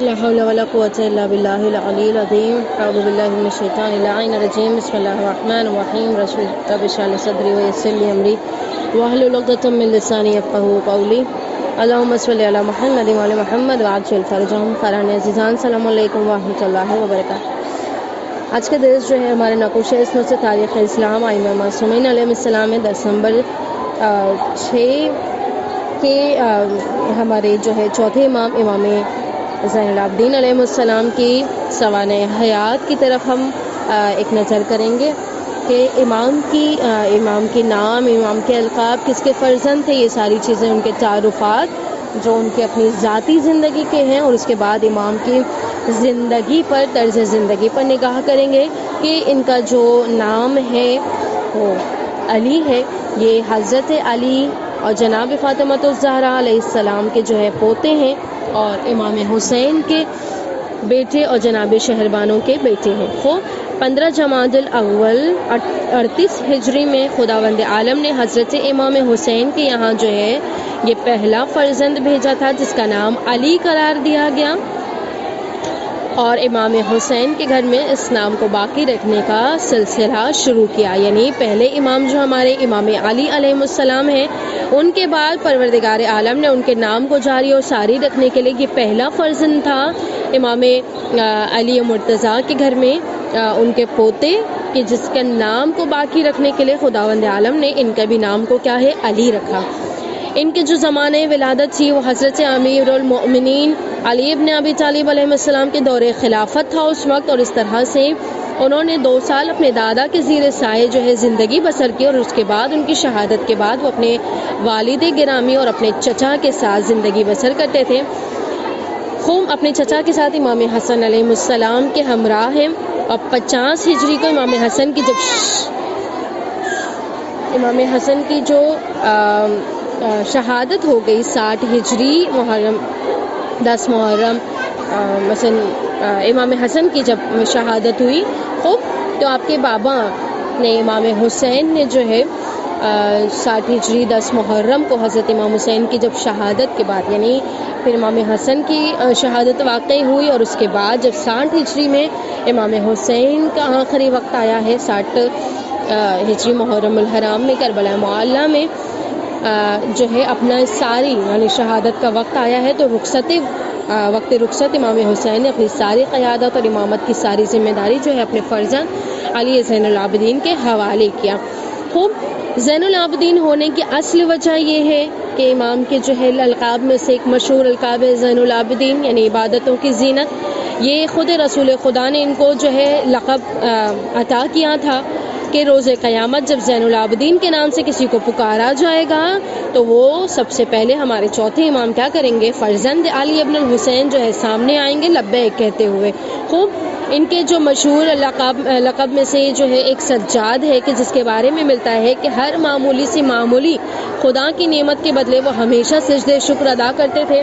لا حول ولا قوة إلا بالله العلي العظيم أعوذ بالله من الشيطان اللعين الرجيم بسم الله الرحمن الرحيم رب اشرح لي صدري ويسر لي أمري واحلل عقدة من لساني يفقهوا قولي اللهم صل على محمد وعلى محمد وعجل فرجهم قرآن عزیزان السلام علیکم ورحمۃ اللہ وبرکاتہ۔ آج کا درس جو ہے ہمارے نقوش اسمت سے تاریخ اسلام ائمہ معصومین علیہ السلام میں 10 نمبر 6 کے ہمارے جو ہے چوتھے امام زین العابدین علیہ السلام کی سوانح حیات کی طرف ہم ایک نظر کریں گے کہ امام کے نام، امام کے القاب، کس کے فرزند تھے، یہ ساری چیزیں، ان کے تعارفات جو ان کے اپنی ذاتی زندگی کے ہیں، اور اس کے بعد امام کی زندگی پر، طرز زندگی پر نگاہ کریں گے کہ ان کا جو نام ہے وہ علی ہے، یہ حضرت علی اور جناب فاطمہ الزہرا علیہ السلام کے جو ہے پوتے ہیں، اور امام حسین کے بیٹے اور جناب شہربانوں کے بیٹے ہیں۔ 15 جمادی الاول 38 ہجری میں خداوند عالم نے حضرت امام حسین کے یہاں جو ہے یہ پہلا فرزند بھیجا تھا، جس کا نام علی قرار دیا گیا، اور امام حسین کے گھر میں اس نام کو باقی رکھنے کا سلسلہ شروع کیا۔ یعنی پہلے امام جو ہمارے امام علی علیہ السلام ہیں، ان کے بعد پروردگار عالم نے ان کے نام کو جاری اور ساری رکھنے کے لیے یہ پہلا فرزند تھا امام علی مرتضیٰ کے گھر میں ان کے پوتے، کہ جس کے نام کو باقی رکھنے کے لیے خداوند عالم نے ان کا بھی نام کو کیا ہے، علی رکھا۔ ان کے جو زمانے ولادت تھی وہ حضرت امیر المؤمنین علی ابن ابی طالب علیہ السلام کے دور خلافت تھا اس وقت، اور اس طرح سے انہوں نے 2 سال اپنے دادا کے زیر سائے جو ہے زندگی بسر کی، اور اس کے بعد ان کی شہادت کے بعد وہ اپنے والد گرامی اور اپنے چچا کے ساتھ زندگی بسر کرتے تھے۔ خوب اپنے چچا کے ساتھ امام حسن علیہ السلام کے ہمراہ ہیں، اور 50 ہجری کو امام حسن کی جو شہادت ہو گئی، 60 ہجری محرم 10 محرم مثلا امام حسن کی جب شہادت ہوئی، خوب تو آپ کے بابا نے امام حسین نے جو ہے 60 ہجری 10 محرم کو حضرت امام حسین کی جب شہادت کے بعد، یعنی پھر امام حسن کی شہادت واقع ہوئی، اور اس کے بعد جب 60 ہجری میں امام حسین کا آخری وقت آیا ہے، 60 ہجری محرم الحرام میں کربلا معلیٰ میں جو ہے اپنا ساری یعنی شہادت کا وقت آیا ہے، تو وقت رخصت امام حسین نے اپنی ساری قیادت اور امامت کی ساری ذمہ داری جو ہے اپنے فرزند علی زین العابدین کے حوالے کیا۔ خوب زین العابدین ہونے کی اصل وجہ یہ ہے کہ امام کے جو ہے القاب میں سے ایک مشہور القاب ہے زین العابدین، یعنی عبادتوں کی زینت۔ یہ خود رسول خدا نے ان کو جو ہے لقب عطا کیا تھا کہ روز قیامت جب زین العابدین کے نام سے کسی کو پکارا جائے گا تو وہ سب سے پہلے ہمارے چوتھے امام کیا کریں گے، فرزند علی ابن الحسین جو ہے سامنے آئیں گے لبیک کہتے ہوئے۔ خوب ان کے جو مشہور لقب میں سے جو ہے ایک سجاد ہے، کہ جس کے بارے میں ملتا ہے کہ ہر معمولی سے معمولی خدا کی نعمت کے بدلے وہ ہمیشہ سجدے شکر ادا کرتے تھے۔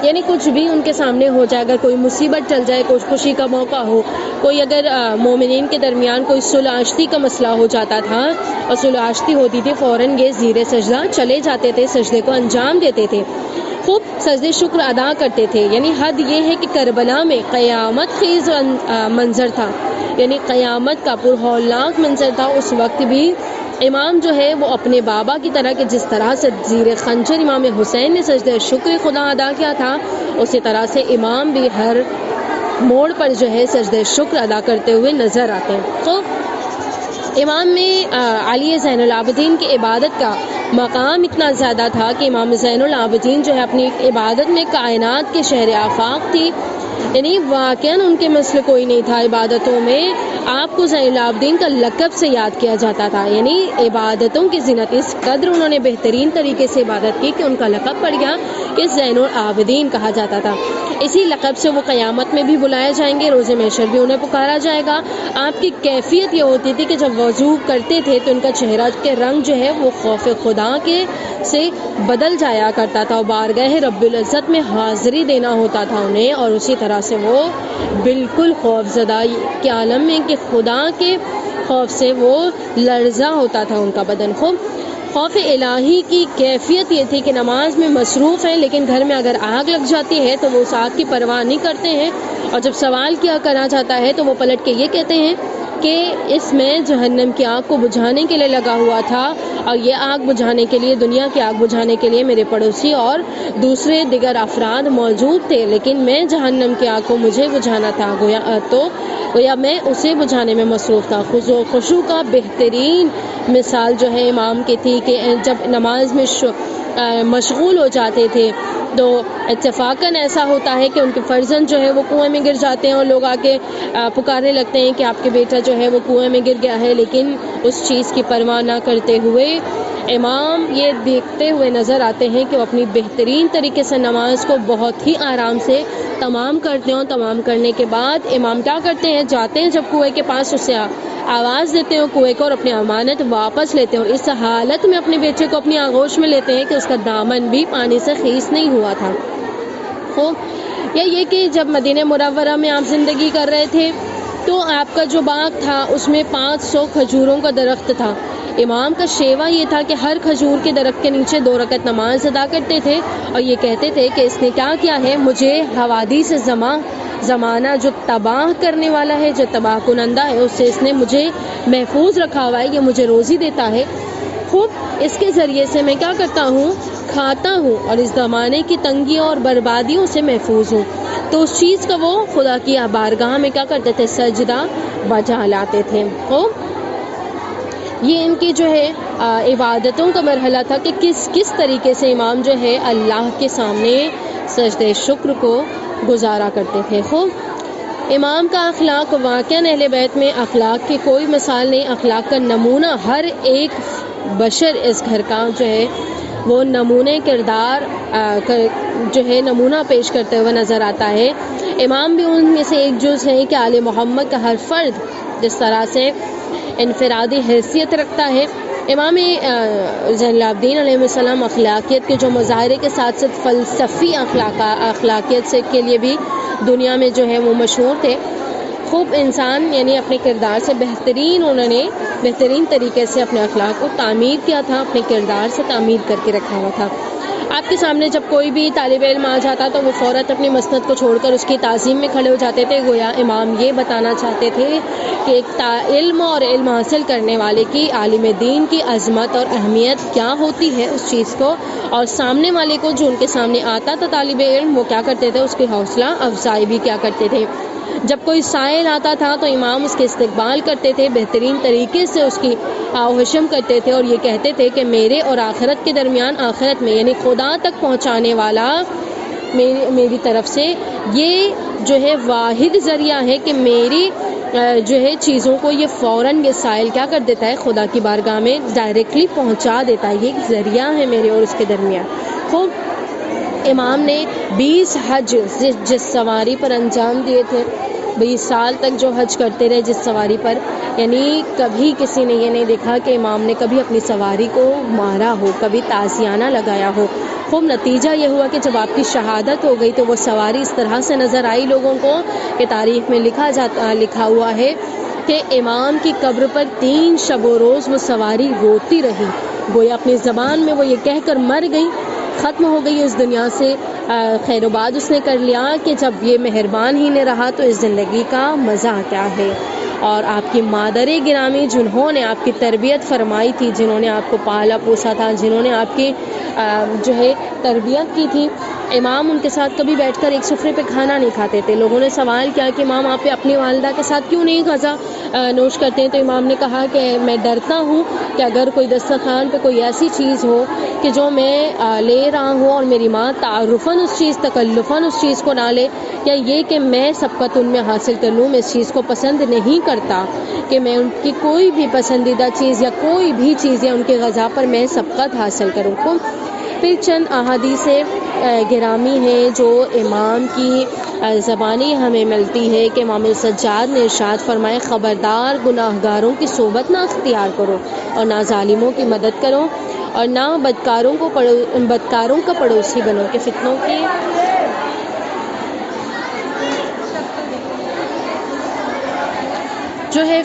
یعنی کچھ بھی ان کے سامنے ہو جائے، اگر کوئی مصیبت ٹل جائے، کوئی خوشی کا موقع ہو، کوئی اگر مومنین کے درمیان کوئی صلح آشتی کا مسئلہ ہو جاتا تھا اور صلح آشتی ہوتی تھی، فوراً یہ زیر سجدہ چلے جاتے تھے، سجدے کو انجام دیتے تھے، خوب سجدے شکر ادا کرتے تھے۔ یعنی حد یہ ہے کہ کربلا میں قیامت خیز منظر تھا، یعنی قیامت کا پرہولناک منظر تھا، اس وقت بھی امام جو ہے وہ اپنے بابا کی طرح کہ جس طرح سے زیر خنجر امام حسین نے سجدہ شکر خدا ادا کیا تھا، اسی طرح سے امام بھی ہر موڑ پر جو ہے سجدہ شکر ادا کرتے ہوئے نظر آتے ہیں۔ تو امام میں علی زین العابدین کی عبادت کا مقام اتنا زیادہ تھا کہ امام زین العابدین جو ہے اپنی عبادت میں کائنات کے شہر آفاق تھی، یعنی واقعاً ان کے مثل کوئی نہیں تھا عبادتوں میں۔ آپ کو زین العابدین کا لقب سے یاد کیا جاتا تھا، یعنی عبادتوں کی زینت، اس قدر انہوں نے بہترین طریقے سے عبادت کی کہ ان کا لقب پڑ گیا کہ زین العابدین کہا جاتا تھا۔ اسی لقب سے وہ قیامت میں بھی بلائے جائیں گے، روز محشر بھی انہیں پکارا جائے گا۔ آپ کی کیفیت یہ ہوتی تھی کہ جب وضو کرتے تھے تو ان کا چہرہ کے رنگ جو ہے وہ خوف خدا کے سے بدل جایا کرتا تھا، اور بارگاہ رب العزت میں حاضری دینا ہوتا تھا انہیں، اور اسی طرح سے وہ بالکل خوف زدہ کے عالم میں کہ خدا کے خوف سے وہ لرزہ ہوتا تھا ان کا بدن۔ خوب خوف الہی کی کیفیت یہ تھی کہ نماز میں مصروف ہیں، لیکن گھر میں اگر آگ لگ جاتی ہے تو وہ اس آگ کی پرواہ نہیں کرتے ہیں، اور جب سوال کیا کرنا چاہتا ہے تو وہ پلٹ کے یہ کہتے ہیں کہ اس میں جہنم کی آگ کو بجھانے کے لیے لگا ہوا تھا، اور یہ آگ بجھانے کے لیے، دنیا کی آگ بجھانے کے لیے میرے پڑوسی اور دوسرے دیگر افراد موجود تھے، لیکن میں جہنم کی آگ کو مجھے بجھانا تھا، گویا میں اسے بجھانے میں مصروف تھا۔ خشوع کا بہترین مثال جو ہے امام کی تھی کہ جب نماز میں مشغول ہو جاتے تھے تو اتفاقاً ایسا ہوتا ہے کہ ان کے فرزند جو ہے وہ کنویں میں گر جاتے ہیں، اور لوگ آ کے پکارنے لگتے ہیں کہ آپ کے بیٹا جو ہے وہ کنویں میں گر گیا ہے، لیکن اس چیز کی پرواہ نہ کرتے ہوئے امام یہ دیکھتے ہوئے نظر آتے ہیں کہ وہ اپنی بہترین طریقے سے نماز کو بہت ہی آرام سے تمام کرتے ہیں، اور تمام کرنے کے بعد امام کیا کرتے ہیں، جاتے ہیں جب کنویں کے پاس، اسے آواز دیتے ہیں کنویں کو، اور اپنی امانت واپس لیتے ہیں، اور اس حالت میں اپنے بیٹے کو اپنی آغوش میں لیتے ہیں کہ اس کا دامن بھی پانی سے خیس نہیں ہوا تھا۔ خوب، یا یہ کہ جب مدینہ منورہ میں آپ زندگی کر رہے تھے تو آپ کا جو باغ تھا اس میں 500 کھجوروں کا درخت تھا۔ امام کا شیوا یہ تھا کہ ہر کھجور کے درخت کے نیچے 2 رکعت نماز ادا کرتے تھے، اور یہ کہتے تھے کہ اس نے کیا کیا ہے، مجھے حوادث زمانہ جو تباہ کرنے والا ہے، جو تباہ کنندہ ہے، اس سے اس نے مجھے محفوظ رکھا ہوا ہے، یہ مجھے روزی دیتا ہے۔ خوب، اس کے ذریعے سے میں کیا کرتا ہوں، کھاتا ہوں، اور اس زمانے کی تنگیوں اور بربادیوں سے محفوظ ہوں۔ تو اس چیز کا وہ خدا کی بارگاہ میں کیا کرتے تھے، سجدہ بجا لاتے تھے۔ خوب، یہ ان کی جو ہے عبادتوں کا مرحلہ تھا کہ کس طریقے سے امام جو ہے اللہ کے سامنے سجدہ شکر کو گزارا کرتے تھے۔ خوب، امام کا اخلاق واقعاً اہل بیت میں اخلاق کی کوئی مثال نہیں، اخلاق کا نمونہ ہر ایک بشر اس گھر کا جو ہے وہ نمونے کردار جو ہے نمونہ پیش کرتے ہوئے نظر آتا ہے۔ امام بھی ان میں سے ایک جز ہے کہ آل محمد کا ہر فرد جس طرح سے انفرادی حیثیت رکھتا ہے، امام زین العابدین علیہ السلام اخلاقیت کے جو مظاہرے کے ساتھ ساتھ فلسفی اخلاقیت سے کے لیے بھی دنیا میں جو ہے وہ مشہور تھے۔ خوب، انسان یعنی اپنے کردار سے انہوں نے بہترین طریقے سے اپنے اخلاق کو تعمیر کیا تھا، اپنے کردار سے تعمیر کر کے رکھا ہوا تھا۔ آپ کے سامنے جب کوئی بھی طالب علم آ جاتا تو وہ فوراً اپنی مسند کو چھوڑ کر اس کی تعظیم میں کھڑے ہو جاتے تھے، گویا امام یہ بتانا چاہتے تھے کہ ایک علم اور علم حاصل کرنے والے کی، عالم دین کی عظمت اور اہمیت کیا ہوتی ہے اس چیز کو، اور سامنے والے کو جو ان کے سامنے آتا تھا طالب علم، وہ کیا کرتے تھے، اس کی حوصلہ افزائی بھی کیا کرتے تھے۔ جب کوئی سائل آتا تھا تو امام اس کے استقبال کرتے تھے، بہترین طریقے سے اس کی آغوشم کرتے تھے، اور یہ کہتے تھے کہ میرے اور آخرت کے درمیان، آخرت میں یعنی خدا تک پہنچانے والا میری طرف سے یہ جو ہے واحد ذریعہ ہے کہ میری جو ہے چیزوں کو یہ فوراً یہ سائل کیا کر دیتا ہے، خدا کی بارگاہ میں ڈائریکٹلی پہنچا دیتا ہے، یہ ایک ذریعہ ہے میرے اور اس کے درمیان۔ خوب، امام نے 20 حج جس سواری پر انجام دیے تھے، 20 سال تک جو حج کرتے رہے جس سواری پر، یعنی کبھی کسی نے یہ نہیں دیکھا کہ امام نے کبھی اپنی سواری کو مارا ہو، کبھی تعزیانہ لگایا ہو۔ خوب، نتیجہ یہ ہوا کہ جب آپ کی شہادت ہو گئی تو وہ سواری اس طرح سے نظر آئی لوگوں کو کہ تاریخ میں لکھا ہوا ہے کہ امام کی قبر پر 3 شب و روز وہ سواری روتی رہی، گویا اپنی زبان میں وہ یہ کہہ کر مر گئی، ختم ہو گئی اس دنیا سے، خیر و باد اس نے کر لیا کہ جب یہ مہربان ہی نے رہا تو اس زندگی کا مزہ کیا ہے۔ اور آپ کی مادر گرامی جنہوں نے آپ کی تربیت فرمائی تھی، جنہوں نے آپ کو پالا پوسا تھا، جنہوں نے آپ کی جو ہے تربیت کی تھی، امام ان کے ساتھ کبھی بیٹھ کر ایک سفرے پہ کھانا نہیں کھاتے تھے۔ لوگوں نے سوال کیا کہ امام آپ اپنی والدہ کے ساتھ کیوں نہیں غذا نوش کرتے ہیں، تو امام نے کہا کہ میں ڈرتا ہوں کہ اگر کوئی دسترخوان پہ کوئی ایسی چیز ہو کہ جو میں لے رہا ہوں اور میری ماں تکلفاً اس چیز کو نہ لے، یا یہ کہ میں سبقت ان میں حاصل کر لوں، میں اس چیز کو پسند نہیں کرتا کہ میں ان کی کوئی بھی پسندیدہ چیز یا کوئی بھی چیز یا ان کے غذا پر میں سبقت حاصل کروں۔ پھر چند احادیث گرامی ہیں جو امام کی زبانی ہمیں ملتی ہے کہ امام سجاد نے ارشاد فرمائے، خبردار گناہگاروں کی صحبت نہ اختیار کرو، اور نہ ظالموں کی مدد کرو، اور نہ بدکاروں کا پڑوسی بنو کہ فتنوں کی جو ہے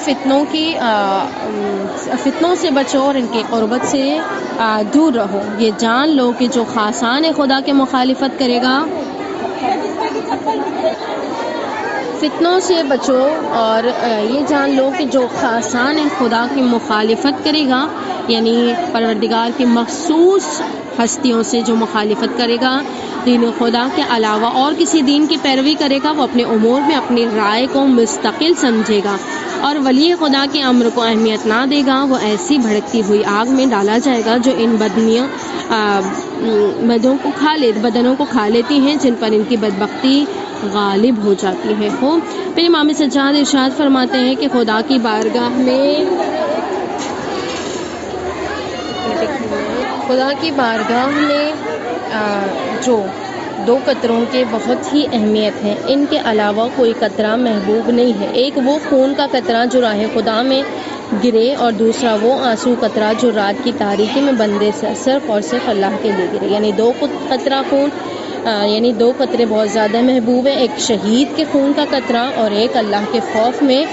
فتنوں سے بچو اور ان کے قربت سے دور رہو. یہ جان لو کہ جو خاصان خدا کے مخالفت کرے گا، فتنوں سے بچو اور یہ جان لو کہ جو خاصان خدا کی مخالفت کرے گا، یعنی پروردگار کی مخصوص ہستیوں سے جو مخالفت کرے گا، دین خدا کے علاوہ اور کسی دین کی پیروی کرے گا، وہ اپنے امور میں اپنی رائے کو مستقل سمجھے گا اور ولی خدا کے امر کو اہمیت نہ دے گا، وہ ایسی بھڑکتی ہوئی آگ میں ڈالا جائے گا جو ان بدنوں کو کھا لیتی ہیں، جن پر ان کی بدبختی غالب ہو جاتی ہے. پھر امام سجاد ارشاد فرماتے ہیں کہ خدا کی بارگاہ میں جو 2 قطروں کے بہت ہی اہمیت ہے، ان کے علاوہ کوئی قطرہ محبوب نہیں ہے. ایک وہ خون کا قطرہ جو راہ خدا میں گرے، اور دوسرا وہ آنسو قطرہ جو رات کی تاریکی میں بندے سے صرف اور صرف اللہ کے لیے گرے. یعنی 2 قطرہ خون، یعنی 2 قطرے بہت زیادہ محبوب ہیں. ایک شہید کے خون کا قطرہ اور ایک اللہ کے خوف میں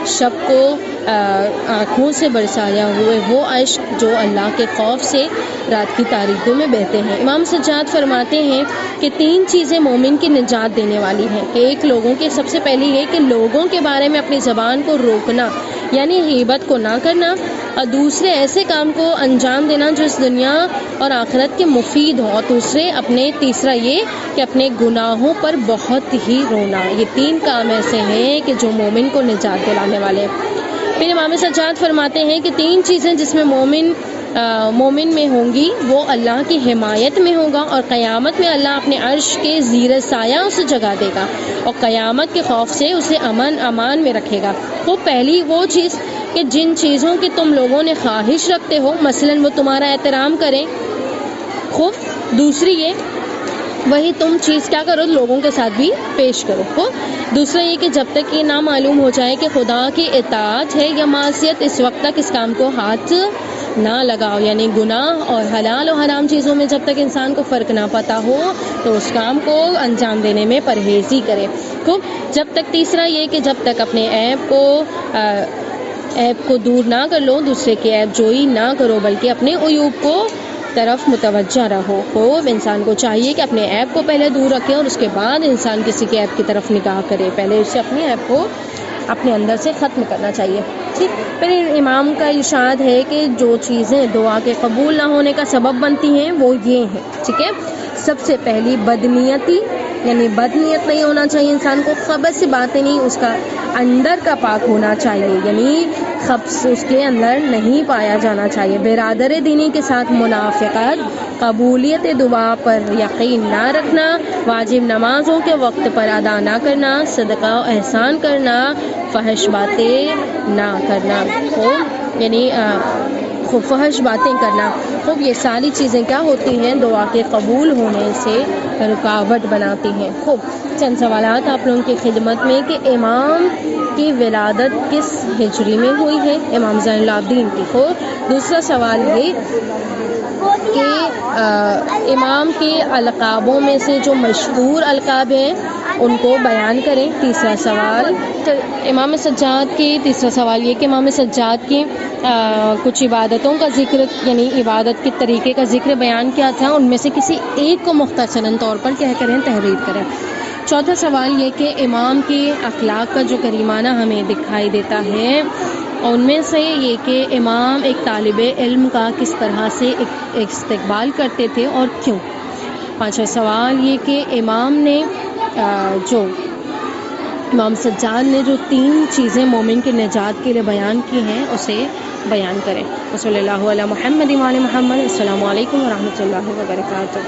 شب کو آنکھوں سے برسایا ہوئے وہ اشک جو اللہ کے خوف سے رات کی تاریکیوں میں بہتے ہیں. امام سجاد فرماتے ہیں کہ 3 چیزیں مومن کی نجات دینے والی ہیں. کہ ایک سب سے پہلی یہ کہ لوگوں کے بارے میں اپنی زبان کو روکنا، یعنی غیبت کو نہ کرنا، اور دوسرے ایسے کام کو انجام دینا جو اس دنیا اور آخرت کے مفید ہوں، اور تیسرا یہ کہ اپنے گناہوں پر بہت ہی رونا. یہ 3 کام ایسے ہیں کہ جو مومن کو نجات دلانے والے ہیں. پھر امام سجاد فرماتے ہیں کہ 3 چیزیں جس میں مومن میں ہوں گی وہ اللہ کی حمایت میں ہوگا، اور قیامت میں اللہ اپنے عرش کے زیر سایہ اسے جگا دے گا اور قیامت کے خوف سے اسے امان میں رکھے گا. وہ پہلی وہ چیز کہ جن چیزوں کی تم لوگوں نے خواہش رکھتے ہو، مثلاً وہ تمہارا احترام کریں. دوسری یہ وہی تم چیز کیا کرو، لوگوں کے ساتھ بھی پیش کرو. دوسرا یہ کہ جب تک یہ نہ معلوم ہو جائے کہ خدا کی اطاعت ہے یا معصیت، اس وقت تک اس کام کو ہاتھ نہ لگاؤ. یعنی گناہ اور حلال و حرام چیزوں میں جب تک انسان کو فرق نہ پتہ ہو تو اس کام کو انجام دینے میں پرہیزی کرے. جب تک تیسرا یہ کہ جب تک اپنے عیب کو دور نہ کر لو، دوسرے کی عیب جوئی نہ کرو، بلکہ اپنے عیوب کو طرف متوجہ رہو. انسان کو چاہیے کہ اپنے عیب کو پہلے دور رکھے اور اس کے بعد انسان کسی کے عیب کی طرف نگاہ کرے. پہلے اسے اپنے عیب کو اپنے اندر سے ختم کرنا چاہیے. ٹھیک. پھر امام کا ارشاد ہے کہ جو چیزیں دعا کے قبول نہ ہونے کا سبب بنتی ہیں وہ یہ ہیں. ٹھیک ہے. سب سے پہلی بدنیتی، یعنی بدنیت نہیں ہونا چاہیے انسان کو. خبث سے باتیں نہیں، اس کا اندر کا پاک ہونا چاہیے، یعنی خبث اس کے اندر نہیں پایا جانا چاہیے. برادر دینی کے ساتھ منافقت، قبولیت دعا پر یقین نہ رکھنا، واجب نمازوں کے وقت پر ادا نہ کرنا، صدقہ و احسان کرنا، فحش باتیں نہ کرنا، یعنی فحش باتیں کرنا. یہ ساری چیزیں کیا ہوتی ہیں، دعا کے قبول ہونے سے رکاوٹ بناتی ہیں. چند سوالات آپ لوگوں کی خدمت میں کہ امام کی ولادت کس ہجری میں ہوئی ہے؟ امام زین العابدین کی. دوسرا سوال یہ کہ امام کے القابوں میں سے جو مشہور القاب ہیں ان کو بیان کریں. تیسرا سوال یہ کہ امام سجاد کی کچھ عبادتوں کا ذکر، یعنی عبادت کے طریقے کا ذکر بیان کیا تھا، ان میں سے کسی ایک کو مختصراً طور پر کیا کریں، تحریر کریں. چوتھا سوال یہ کہ امام کے اخلاق کا جو کریمانہ ہمیں دکھائی دیتا ہے، ان میں سے یہ کہ امام ایک طالب علم کا کس طرح سے استقبال کرتے تھے اور کیوں. پانچواں سوال یہ کہ امام سجاد نے جو 3 چیزیں مومن کی نجات کے لیے بیان کی ہیں اسے بیان کریں. صلی اللہ علیہ محمد وعلی محمد. السلام علیکم ورحمۃ اللہ وبرکاتہ.